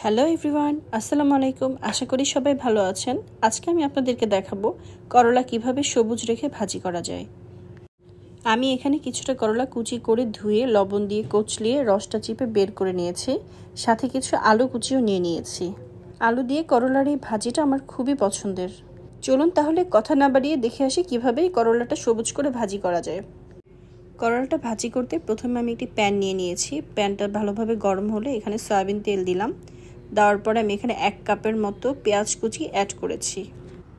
Hello everyone, আসসালামু আলাইকুম। আশা করি সবাই ভালো আছেন। আজকে আমি আপনাদেরকে দেখাবো করলা কিভাবে সবুজ রেখে ভাজি করা যায়। আমি এখানে কিছুটা করলা কুচি করে ধুয়ে লবণ দিয়ে কচলিয়ে রসটা চিপে বের করে নিয়েছি। সাথে কিছু আলু কুচিও নিয়ে নিয়েছি। আলু দিয়ে করলার এই ভাজিটা আমার খুবই পছন্দের। চলুন তাহলে কথা না বাড়িয়ে দেখে আসি কিভাবে করলাটা সবুজ করে ভাজি করা যায়। করলাটা ভাজি করতে প্রথমে আমি একটি প্যান নিয়ে নিয়েছি। প্যানটা ভালোভাবে গরম হলে এখানে সয়াবিন তেল দিলাম। দেওয়ার পরে আমি এখানে 1 কাপের মতো পেঁয়াজ কুচি অ্যাড করেছি।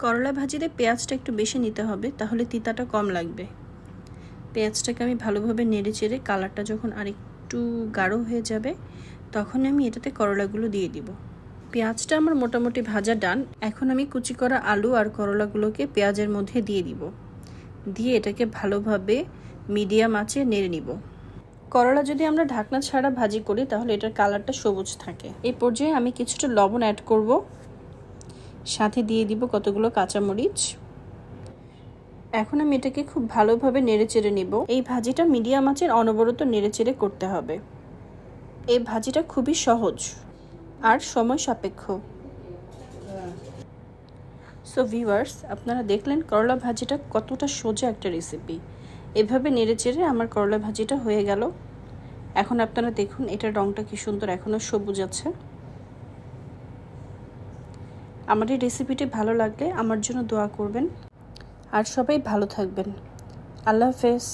করলা ভাজিতে পেঁয়াজটা একটু বেশি নিতে হবে, তাহলে তিতাটা কম লাগবে। পেঁয়াজটাকে আমি ভালোভাবে নেড়ে চেড়ে কালারটা যখন আরেকটু গাঢ় হয়ে যাবে তখন আমি এটাতে করলাগুলো দিয়ে দিব। পেঁয়াজটা আমার মোটামুটি ভাজা ডান। এখন আমি কুচি করা আলু আর করলাগুলোকে পেঁয়াজের মধ্যে দিয়ে দিব। দিয়ে এটাকে ভালোভাবে মিডিয়াম আঁচে নেড়ে নিব। করলা যদি আমরা ঢাকনা ছাড়া ভাজি করি তাহলে এটার কালারটা সবুজ থাকে। এই পর্যায়ে আমি কিছুটা লবণ অ্যাড করব, সাথে দিয়ে দিব কতগুলো কাঁচামরিচ। এখন আমি এটাকে খুব ভালোভাবে নেড়েচেড়ে নিব। এই ভাজিটা মিডিয়াম আঁচের অনবরত নেড়েচেড়ে করতে হবে। এই ভাজিটা খুবই সহজ আর সময় সাপেক্ষ। সো ভিউয়ার্স, আপনারা দেখলেন করলা ভাজিটা কতটা সোজা একটা রেসিপি। এভাবে নেড়েচেড়ে আমার করলা ভাজিটা হয়ে গেল। এখন আপনারা দেখুন এটার রংটা কি সুন্দর, এখনো সবুজ আছে। আমার এই রেসিপিটি ভালো লাগলে আমার জন্য দোয়া করবেন। আর সবাই ভালো থাকবেন। আল্লাহ হাফেজ।